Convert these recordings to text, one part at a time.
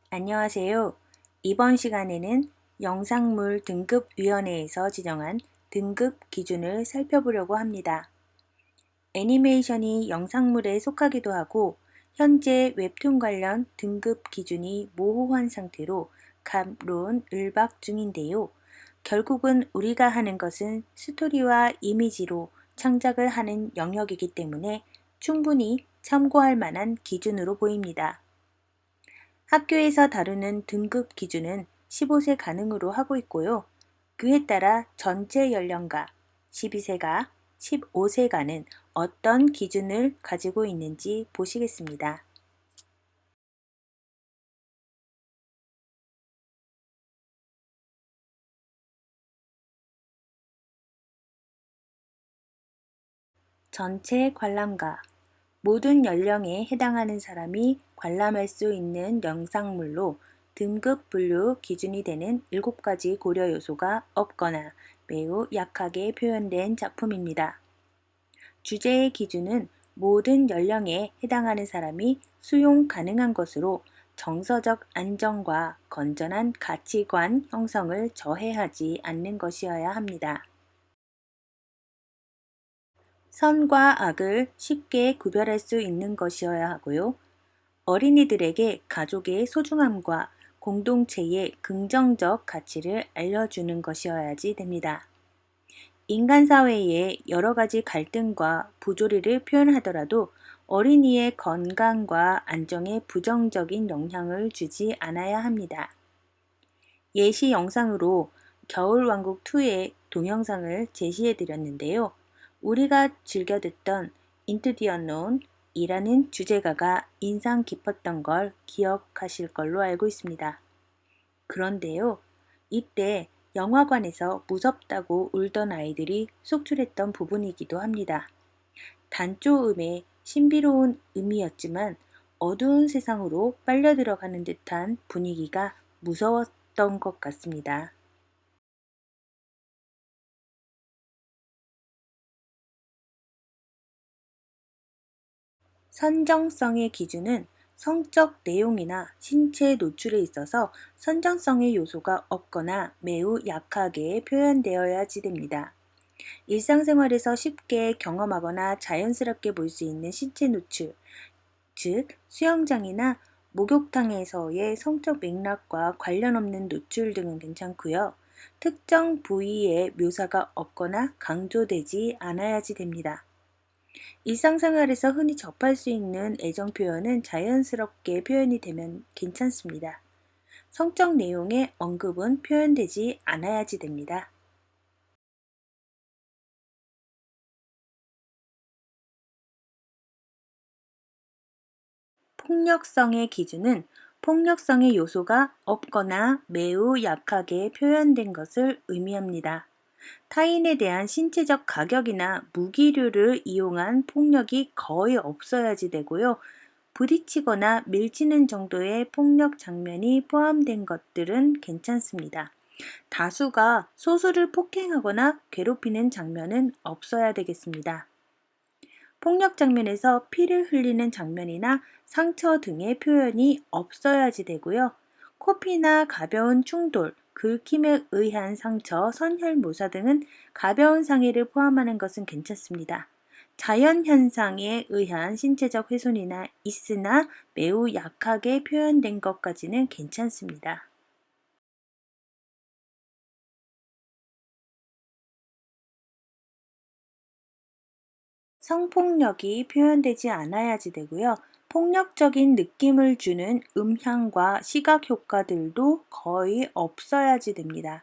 안녕하세요. 이번 시간에는 영상물 등급위원회에서 지정한 등급 기준을 살펴보려고 합니다. 애니메이션이 영상물에 속하기도 하고 현재 웹툰 관련 등급 기준이 모호한 상태로 갑론을박 중인데요. 결국은 우리가 하는 것은 스토리와 이미지로 창작을 하는 영역이기 때문에 충분히 참고할 만한 기준으로 보입니다. 학교에서 다루는 등급 기준은 15세 가능으로 하고 있고요. 그에 따라 전체 연령가 12세가 15세가는 어떤 기준을 가지고 있는지 보시겠습니다. 전체 관람가 모든 연령에 해당하는 사람이 관람할 수 있는 영상물로 등급 분류 기준이 되는 7가지 고려 요소가 없거나 매우 약하게 표현된 작품입니다. 주제의 기준은 모든 연령에 해당하는 사람이 수용 가능한 것으로 정서적 안정과 건전한 가치관 형성을 저해하지 않는 것이어야 합니다. 선과 악을 쉽게 구별할 수 있는 것이어야 하고요. 어린이들에게 가족의 소중함과 공동체의 긍정적 가치를 알려주는 것이어야지 됩니다. 인간 사회에 여러 가지 갈등과 부조리를 표현하더라도 어린이의 건강과 안정에 부정적인 영향을 주지 않아야 합니다. 예시 영상으로 겨울왕국2의 동영상을 제시해 드렸는데요. 우리가 즐겨 듣던 Into the Unknown 이라는 주제가가 인상 깊었던 걸 기억하실 걸로 알고 있습니다. 그런데요, 이때 영화관에서 무섭다고 울던 아이들이 속출했던 부분이기도 합니다. 단조음의 신비로운 음이었지만 어두운 세상으로 빨려 들어가는 듯한 분위기가 무서웠던 것 같습니다. 선정성의 기준은 성적 내용이나 신체 노출에 있어서 선정성의 요소가 없거나 매우 약하게 표현되어야지 됩니다. 일상생활에서 쉽게 경험하거나 자연스럽게 볼 수 있는 신체 노출, 즉 수영장이나 목욕탕에서의 성적 맥락과 관련 없는 노출 등은 괜찮고요. 특정 부위의 묘사가 없거나 강조되지 않아야지 됩니다. 일상생활에서 흔히 접할 수 있는 애정 표현은 자연스럽게 표현이 되면 괜찮습니다. 성적 내용의 언급은 표현되지 않아야지 됩니다. 폭력성의 기준은 폭력성의 요소가 없거나 매우 약하게 표현된 것을 의미합니다. 타인에 대한 신체적 가격이나 무기류를 이용한 폭력이 거의 없어야지 되고요. 부딪히거나 밀치는 정도의 폭력 장면이 포함된 것들은 괜찮습니다. 다수가 소수를 폭행하거나 괴롭히는 장면은 없어야 되겠습니다. 폭력 장면에서 피를 흘리는 장면이나 상처 등의 표현이 없어야지 되고요. 코피나 가벼운 충돌, 긁힘에 의한 상처, 선혈모사 등은 가벼운 상해를 포함하는 것은 괜찮습니다. 자연현상에 의한 신체적 훼손이나 있으나 매우 약하게 표현된 것까지는 괜찮습니다. 성폭력이 표현되지 않아야지 되고요. 폭력적인 느낌을 주는 음향과 시각 효과들도 거의 없어야지 됩니다.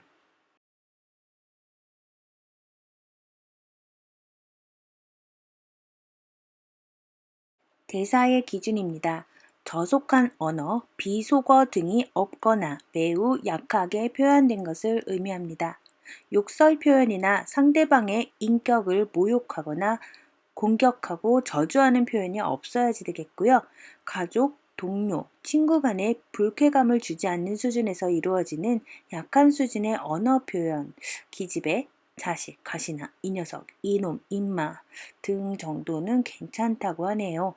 대사의 기준입니다. 저속한 언어, 비속어 등이 없거나 매우 약하게 표현된 것을 의미합니다. 욕설 표현이나 상대방의 인격을 모욕하거나 공격하고 저주하는 표현이 없어야지 되겠고요. 가족, 동료, 친구 간에 불쾌감을 주지 않는 수준에서 이루어지는 약한 수준의 언어 표현, 기집애, 자식, 가시나, 이 녀석, 이놈, 임마 등 정도는 괜찮다고 하네요.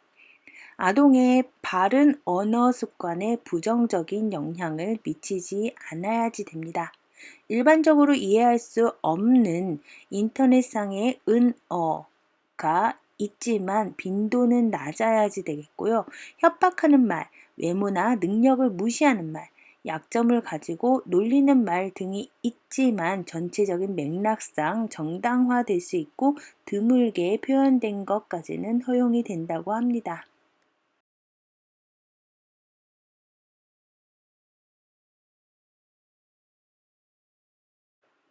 아동의 바른 언어 습관에 부정적인 영향을 미치지 않아야지 됩니다. 일반적으로 이해할 수 없는 인터넷상의 은어가 있지만 빈도는 낮아야지 되겠고요. 협박하는 말, 외모나 능력을 무시하는 말, 약점을 가지고 놀리는 말 등이 있지만 전체적인 맥락상 정당화될 수 있고 드물게 표현된 것까지는 허용이 된다고 합니다.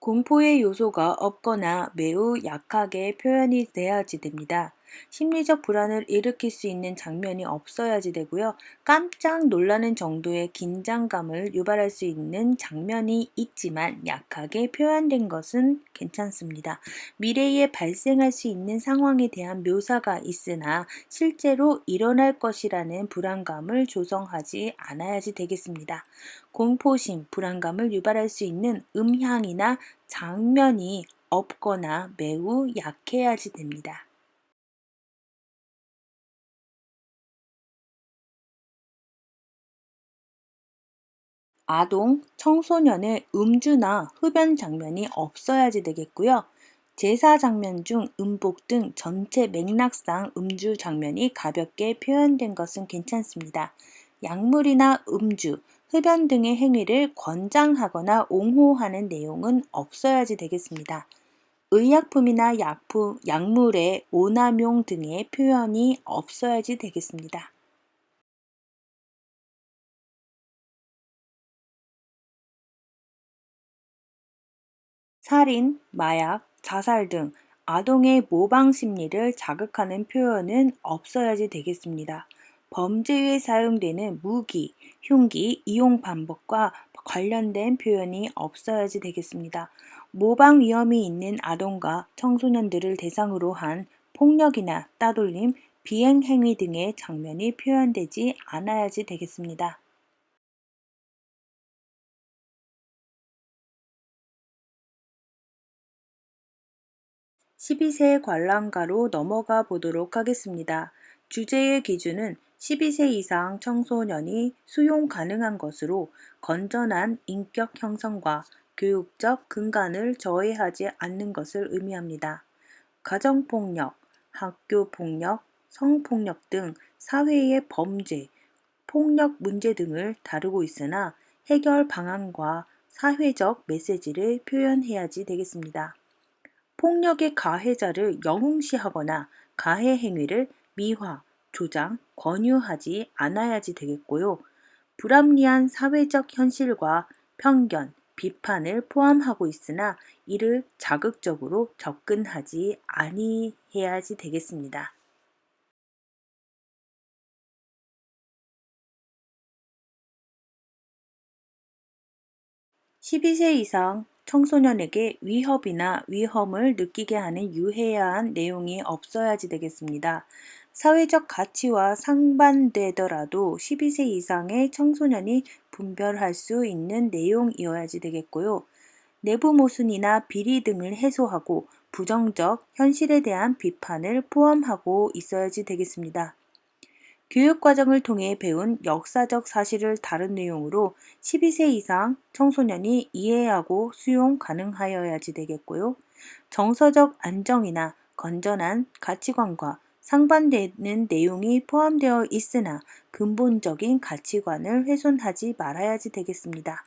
공포의 요소가 없거나 매우 약하게 표현이 돼야지 됩니다. 심리적 불안을 일으킬 수 있는 장면이 없어야지 되고요. 깜짝 놀라는 정도의 긴장감을 유발할 수 있는 장면이 있지만 약하게 표현된 것은 괜찮습니다. 미래에 발생할 수 있는 상황에 대한 묘사가 있으나 실제로 일어날 것이라는 불안감을 조성하지 않아야지 되겠습니다. 공포심, 불안감을 유발할 수 있는 음향이나 장면이 없거나 매우 약해야지 됩니다. 아동, 청소년의 음주나 흡연 장면이 없어야지 되겠고요. 제사 장면 중 음복 등 전체 맥락상 음주 장면이 가볍게 표현된 것은 괜찮습니다. 약물이나 음주, 흡연 등의 행위를 권장하거나 옹호하는 내용은 없어야지 되겠습니다. 의약품이나 약물의 오남용 등의 표현이 없어야지 되겠습니다. 살인, 마약, 자살 등 아동의 모방 심리를 자극하는 표현은 없어야지 되겠습니다. 범죄에 사용되는 무기, 흉기, 이용 방법과 관련된 표현이 없어야지 되겠습니다. 모방 위험이 있는 아동과 청소년들을 대상으로 한 폭력이나 따돌림, 비행 행위 등의 장면이 표현되지 않아야지 되겠습니다. 12세 관람가로 넘어가 보도록 하겠습니다. 주제의 기준은 12세 이상 청소년이 수용 가능한 것으로 건전한 인격 형성과 교육적 근간을 저해하지 않는 것을 의미합니다. 가정폭력, 학교폭력, 성폭력 등 사회의 범죄, 폭력 문제 등을 다루고 있으나 해결 방안과 사회적 메시지를 표현해야지 되겠습니다. 폭력의 가해자를 영웅시하거나 가해 행위를 미화, 조장, 권유하지 않아야지 되겠고요. 불합리한 사회적 현실과 편견, 비판을 포함하고 있으나 이를 자극적으로 접근하지 아니해야지 되겠습니다. 12세 이상 청소년에게 위협이나 위험을 느끼게 하는 유해한 내용이 없어야지 되겠습니다. 사회적 가치와 상반되더라도 12세 이상의 청소년이 분별할 수 있는 내용이어야지 되겠고요. 내부 모순이나 비리 등을 해소하고 부정적 현실에 대한 비판을 포함하고 있어야지 되겠습니다. 교육 과정을 통해 배운 역사적 사실을 다룬 내용으로 12세 이상 청소년이 이해하고 수용 가능하여야지 되겠고요. 정서적 안정이나 건전한 가치관과 상반되는 내용이 포함되어 있으나 근본적인 가치관을 훼손하지 말아야지 되겠습니다.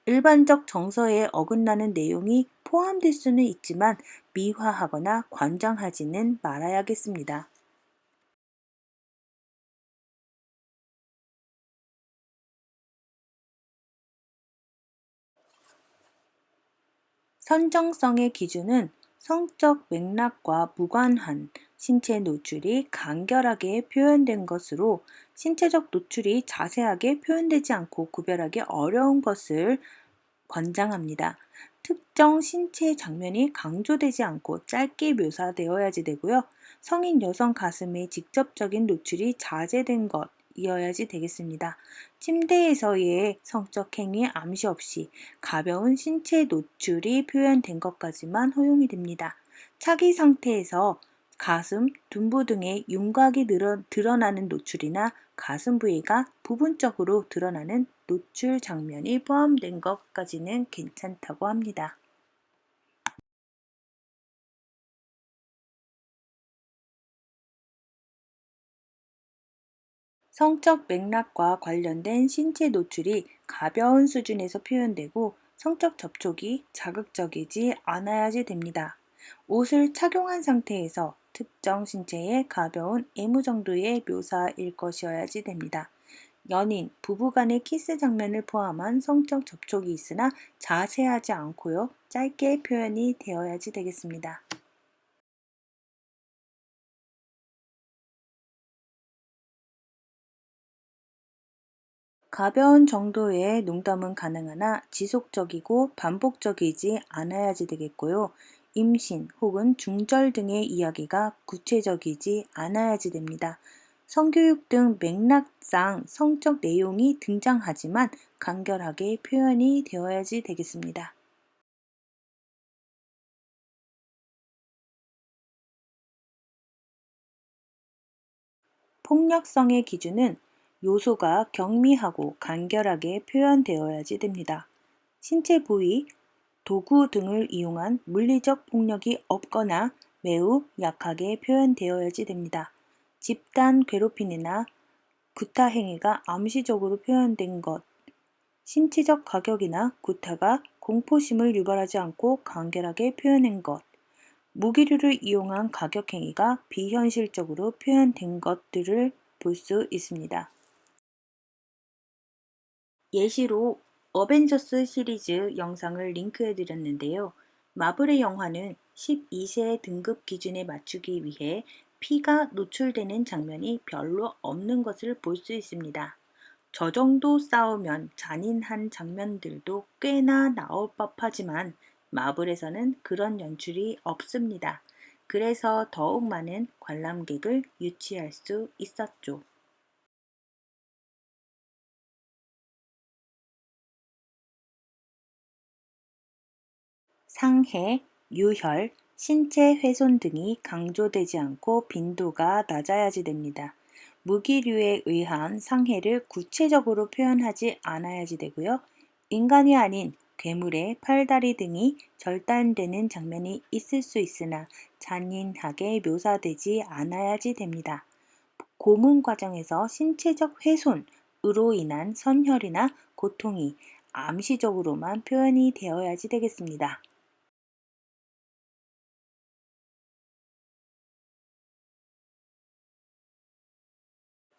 일반적 정서에 어긋나는 내용이 포함될 수는 있지만 미화하거나 관장하지는 말아야겠습니다. 선정성의 기준은 성적 맥락과 무관한 신체 노출이 간결하게 표현된 것으로 신체적 노출이 자세하게 표현되지 않고 구별하기 어려운 것을 권장합니다. 특정 신체 장면이 강조되지 않고 짧게 묘사되어야지 되고요. 성인 여성 가슴의 직접적인 노출이 자제된 것이어야지 되겠습니다. 침대에서의 성적 행위 암시 없이 가벼운 신체 노출이 표현된 것까지만 허용이 됩니다. 차기 상태에서 가슴, 둔부 등의 윤곽이 드러나는 노출이나 가슴 부위가 부분적으로 드러나는 노출 장면이 포함된 것까지는 괜찮다고 합니다. 성적 맥락과 관련된 신체 노출이 가벼운 수준에서 표현되고 성적 접촉이 자극적이지 않아야지 됩니다. 옷을 착용한 상태에서 특정 신체의 가벼운 애무 정도의 묘사일 것이어야지 됩니다. 연인, 부부 간의 키스 장면을 포함한 성적 접촉이 있으나 자세하지 않고요. 짧게 표현이 되어야지 되겠습니다. 가벼운 정도의 농담은 가능하나 지속적이고 반복적이지 않아야지 되겠고요. 임신 혹은 중절 등의 이야기가 구체적이지 않아야지 됩니다. 성교육 등 맥락상 성적 내용이 등장하지만 간결하게 표현이 되어야지 되겠습니다. 폭력성의 기준은 요소가 경미하고 간결하게 표현되어야지 됩니다. 신체 부위, 도구 등을 이용한 물리적 폭력이 없거나 매우 약하게 표현되어야지 됩니다. 집단 괴롭힘이나 구타 행위가 암시적으로 표현된 것, 신체적 가격이나 구타가 공포심을 유발하지 않고 간결하게 표현한 것, 무기류를 이용한 가격 행위가 비현실적으로 표현된 것들을 볼 수 있습니다. 예시로 어벤져스 시리즈 영상을 링크해 드렸는데요. 마블의 영화는 12세 등급 기준에 맞추기 위해 피가 노출되는 장면이 별로 없는 것을 볼 수 있습니다. 저 정도 싸우면 잔인한 장면들도 꽤나 나올 법하지만 마블에서는 그런 연출이 없습니다. 그래서 더욱 많은 관람객을 유치할 수 있었죠. 상해, 유혈, 신체 훼손 등이 강조되지 않고 빈도가 낮아야지 됩니다. 무기류에 의한 상해를 구체적으로 표현하지 않아야지 되고요. 인간이 아닌 괴물의 팔다리 등이 절단되는 장면이 있을 수 있으나 잔인하게 묘사되지 않아야지 됩니다. 고문 과정에서 신체적 훼손으로 인한 선혈이나 고통이 암시적으로만 표현이 되어야지 되겠습니다.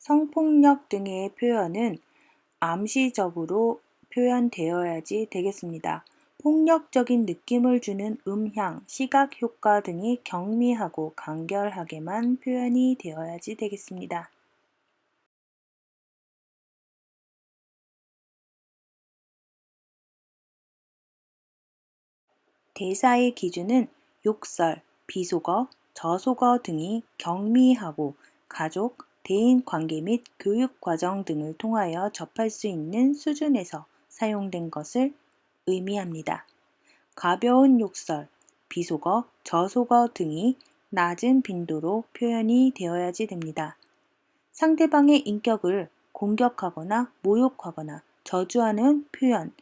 성폭력 등의 표현은 암시적으로 표현되어야지 되겠습니다. 폭력적인 느낌을 주는 음향, 시각 효과 등이 경미하고 간결하게만 표현이 되어야지 되겠습니다. 대사의 기준은 욕설, 비속어, 저속어 등이 경미하고 가족, 대인 관계 및 교육 과정 등을 통하여 접할 수 있는 수준에서 사용된 것을 의미합니다. 가벼운 욕설, 비속어, 저속어 등이 낮은 빈도로 표현이 되어야지 됩니다. 상대방의 인격을 공격하거나 모욕하거나 저주하는 표현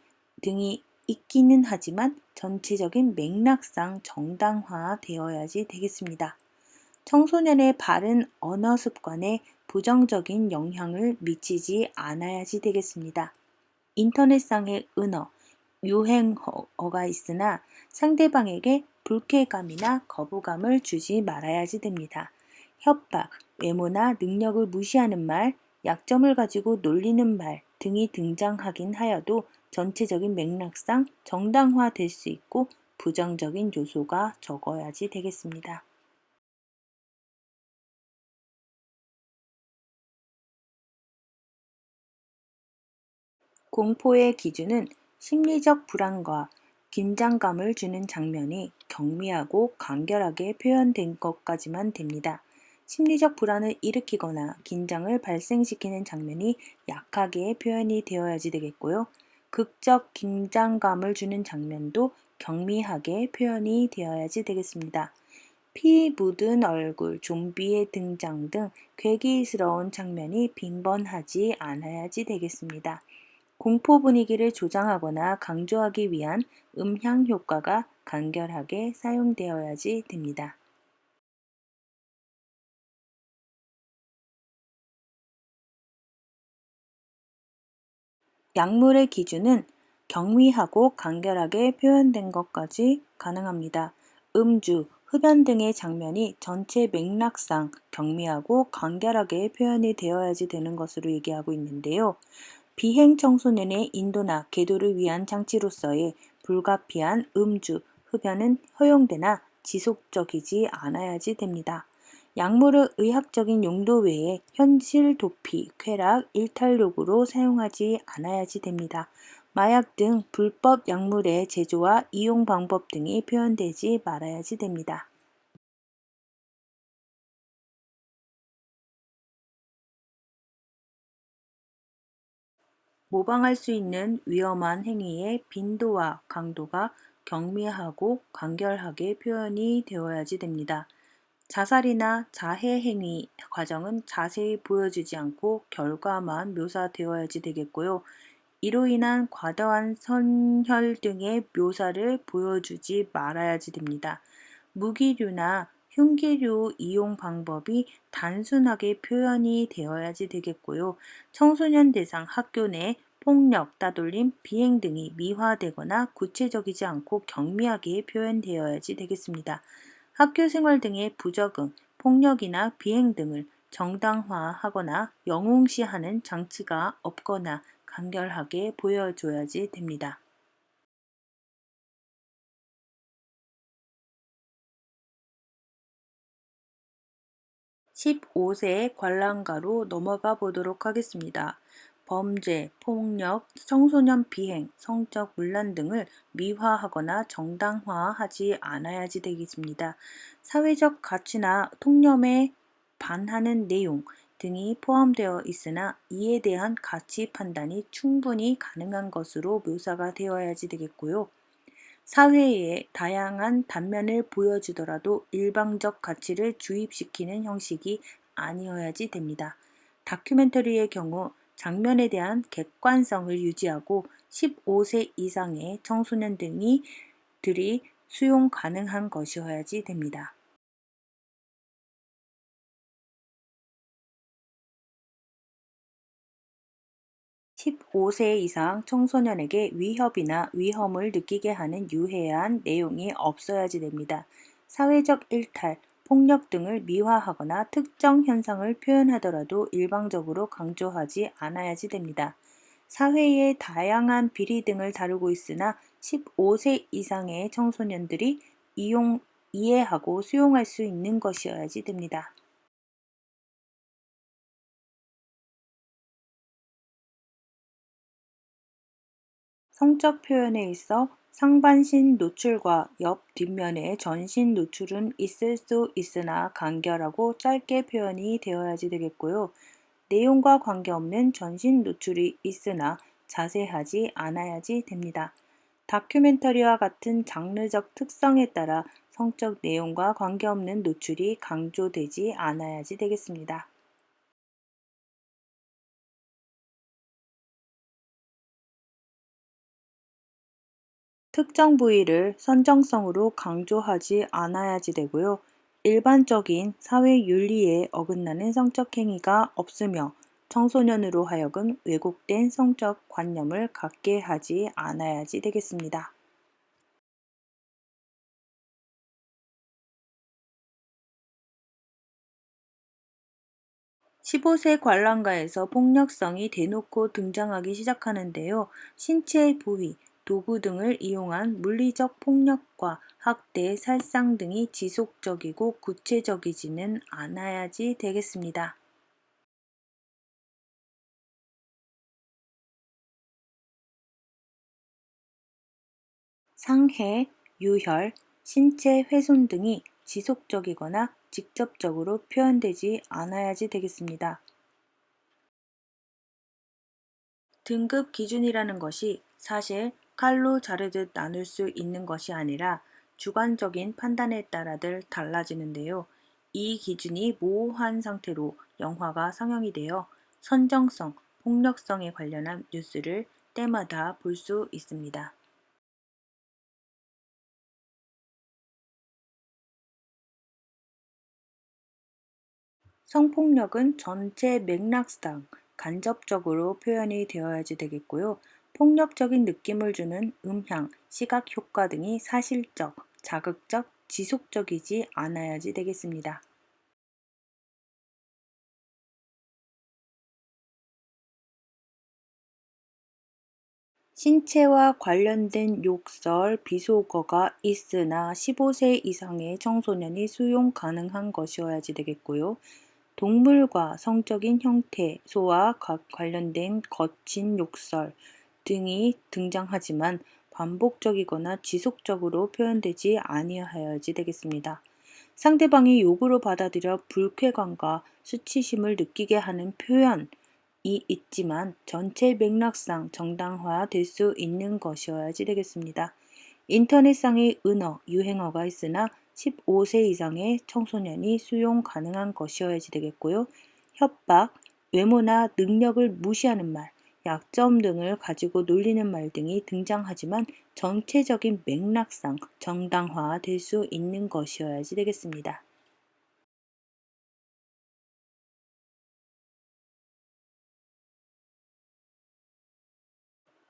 등이 있기는 하지만 전체적인 맥락상 정당화되어야지 되겠습니다. 청소년의 바른 언어 습관에 부정적인 영향을 미치지 않아야지 되겠습니다. 인터넷상의 은어, 유행어가 있으나 상대방에게 불쾌감이나 거부감을 주지 말아야지 됩니다. 협박, 외모나 능력을 무시하는 말, 약점을 가지고 놀리는 말 등이 등장하긴 하여도 전체적인 맥락상 정당화될 수 있고 부정적인 요소가 적어야지 되겠습니다. 공포의 기준은 심리적 불안과 긴장감을 주는 장면이 경미하고 간결하게 표현된 것까지만 됩니다. 심리적 불안을 일으키거나 긴장을 발생시키는 장면이 약하게 표현이 되어야지 되겠고요. 극적 긴장감을 주는 장면도 경미하게 표현이 되어야지 되겠습니다. 피 묻은 얼굴, 좀비의 등장 등 괴기스러운 장면이 빈번하지 않아야지 되겠습니다. 공포 분위기를 조장하거나 강조하기 위한 음향 효과가 간결하게 사용되어야지 됩니다. 약물의 기준은 경미하고 간결하게 표현된 것까지 가능합니다. 음주, 흡연 등의 장면이 전체 맥락상 경미하고 간결하게 표현이 되어야지 되는 것으로 얘기하고 있는데요. 비행 청소년의 인도나 계도를 위한 장치로서의 불가피한 음주, 흡연은 허용되나 지속적이지 않아야지 됩니다. 약물을 의학적인 용도 외에 현실 도피, 쾌락, 일탈욕으로 사용하지 않아야지 됩니다. 마약 등 불법 약물의 제조와 이용 방법 등이 표현되지 말아야지 됩니다. 모방할 수 있는 위험한 행위의 빈도와 강도가 경미하고 간결하게 표현이 되어야지 됩니다. 자살이나 자해 행위 과정은 자세히 보여주지 않고 결과만 묘사되어야지 되겠고요. 이로 인한 과도한 선혈 등의 묘사를 보여주지 말아야지 됩니다. 무기류나 흉기류 이용 방법이 단순하게 표현이 되어야지 되겠고요. 청소년 대상 학교 내 폭력, 따돌림, 비행 등이 미화되거나 구체적이지 않고 경미하게 표현되어야지 되겠습니다. 학교 생활 등의 부적응, 폭력이나 비행 등을 정당화하거나 영웅시하는 장치가 없거나 간결하게 보여줘야지 됩니다. 15세 관람가로 넘어가 보도록 하겠습니다. 범죄, 폭력, 청소년 비행, 성적 문란 등을 미화하거나 정당화하지 않아야지 되겠습니다. 사회적 가치나 통념에 반하는 내용 등이 포함되어 있으나 이에 대한 가치 판단이 충분히 가능한 것으로 묘사가 되어야지 되겠고요. 사회의 다양한 단면을 보여주더라도 일방적 가치를 주입시키는 형식이 아니어야지 됩니다. 다큐멘터리의 경우 장면에 대한 객관성을 유지하고 15세 이상의 청소년 들이 수용 가능한 것이어야지 됩니다. 15세 이상 청소년에게 위협이나 위험을 느끼게 하는 유해한 내용이 없어야지 됩니다. 사회적 일탈, 폭력 등을 미화하거나 특정 현상을 표현하더라도 일방적으로 강조하지 않아야지 됩니다. 사회의 다양한 비리 등을 다루고 있으나 15세 이상의 청소년들이 이해하고 수용할 수 있는 것이어야지 됩니다. 성적 표현에 있어 상반신 노출과 옆 뒷면의 전신 노출은 있을 수 있으나 간결하고 짧게 표현이 되어야지 되겠고요. 내용과 관계없는 전신 노출이 있으나 자세하지 않아야지 됩니다. 다큐멘터리와 같은 장르적 특성에 따라 성적 내용과 관계없는 노출이 강조되지 않아야지 되겠습니다. 특정 부위를 선정성으로 강조하지 않아야지 되고요. 일반적인 사회 윤리에 어긋나는 성적 행위가 없으며 청소년으로 하여금 왜곡된 성적 관념을 갖게 하지 않아야지 되겠습니다. 15세 관람가에서 폭력성이 대놓고 등장하기 시작하는데요. 신체 부위, 도구 등을 이용한 물리적 폭력과 학대, 살상 등이 지속적이고 구체적이지는 않아야지 되겠습니다. 상해, 유혈, 신체 훼손 등이 지속적이거나 직접적으로 표현되지 않아야지 되겠습니다. 등급 기준이라는 것이 사실 칼로 자르듯 나눌 수 있는 것이 아니라 주관적인 판단에 따라들 달라지는데요. 이 기준이 모호한 상태로 영화가 상영이 되어 선정성, 폭력성에 관련한 뉴스를 때마다 볼 수 있습니다. 성폭력은 전체 맥락상 간접적으로 표현이 되어야지 되겠고요. 폭력적인 느낌을 주는 음향, 시각 효과 등이 사실적, 자극적, 지속적이지 않아야지 되겠습니다. 신체와 관련된 욕설, 비속어가 있으나 15세 이상의 청소년이 수용 가능한 것이어야지 되겠고요. 동물과 성적인 형태, 소와 관련된 거친 욕설 등이 등장하지만 반복적이거나 지속적으로 표현되지 아니하여야지 되겠습니다. 상대방이 욕으로 받아들여 불쾌감과 수치심을 느끼게 하는 표현이 있지만 전체 맥락상 정당화될 수 있는 것이어야지 되겠습니다. 인터넷상의 은어, 유행어가 있으나 15세 이상의 청소년이 수용 가능한 것이어야지 되겠고요. 협박, 외모나 능력을 무시하는 말, 약점 등을 가지고 놀리는 말 등이 등장하지만 전체적인 맥락상 정당화될 수 있는 것이어야지 되겠습니다.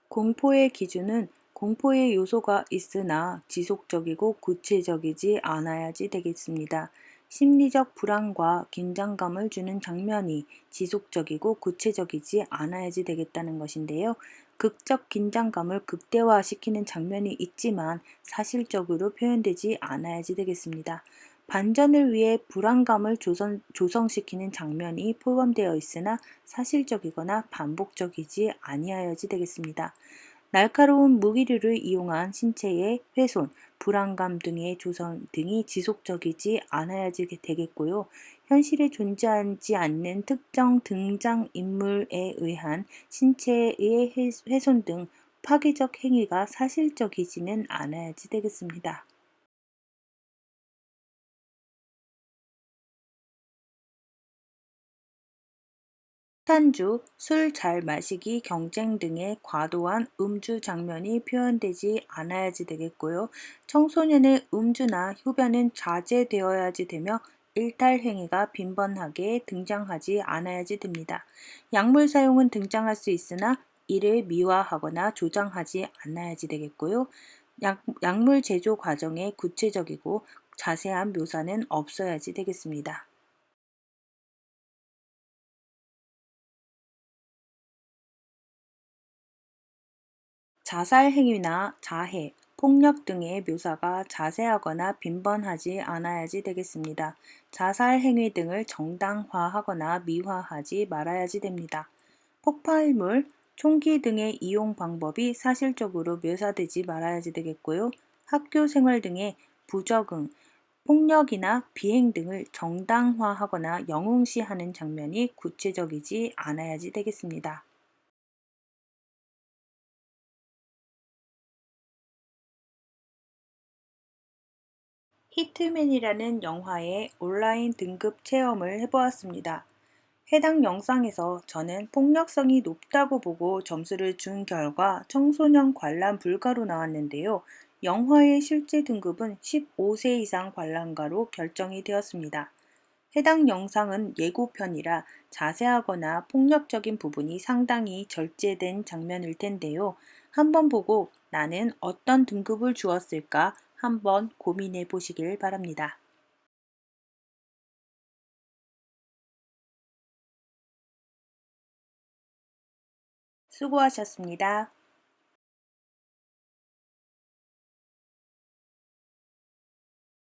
공포의 기준은 공포의 요소가 있으나 지속적이고 구체적이지 않아야지 되겠습니다. 심리적 불안과 긴장감을 주는 장면이 지속적이고 구체적이지 않아야지 되겠다는 것인데요. 극적 긴장감을 극대화시키는 장면이 있지만 사실적으로 표현되지 않아야지 되겠습니다. 반전을 위해 불안감을 조성시키는 장면이 포함되어 있으나 사실적이거나 반복적이지 아니하여지 되겠습니다. 날카로운 무기류를 이용한 신체의 훼손, 불안감 등의 조성 등이 지속적이지 않아야지 되겠고요. 현실에 존재하지 않는 특정 등장인물에 의한 신체의 훼손 등 파괴적 행위가 사실적이지는 않아야지 되겠습니다. 탄주, 술 잘 마시기 경쟁 등의 과도한 음주 장면이 표현되지 않아야지 되겠고요. 청소년의 음주나 흡연은 자제되어야지 되며 일탈 행위가 빈번하게 등장하지 않아야지 됩니다. 약물 사용은 등장할 수 있으나 이를 미화하거나 조장하지 않아야지 되겠고요. 약물 제조 과정의 구체적이고 자세한 묘사는 없어야지 되겠습니다. 자살 행위나 자해, 폭력 등의 묘사가 자세하거나 빈번하지 않아야지 되겠습니다. 자살 행위 등을 정당화하거나 미화하지 말아야지 됩니다. 폭발물, 총기 등의 이용 방법이 사실적으로 묘사되지 말아야지 되겠고요. 학교 생활 등의 부적응, 폭력이나 비행 등을 정당화하거나 영웅시하는 장면이 구체적이지 않아야지 되겠습니다. 히트맨이라는 영화의 온라인 등급 체험을 해보았습니다. 해당 영상에서 저는 폭력성이 높다고 보고 점수를 준 결과 청소년 관람 불가로 나왔는데요. 영화의 실제 등급은 15세 이상 관람가로 결정이 되었습니다. 해당 영상은 예고편이라 자세하거나 폭력적인 부분이 상당히 절제된 장면일 텐데요. 한번 보고 나는 어떤 등급을 주었을까 한번 고민해 보시길 바랍니다. 수고하셨습니다.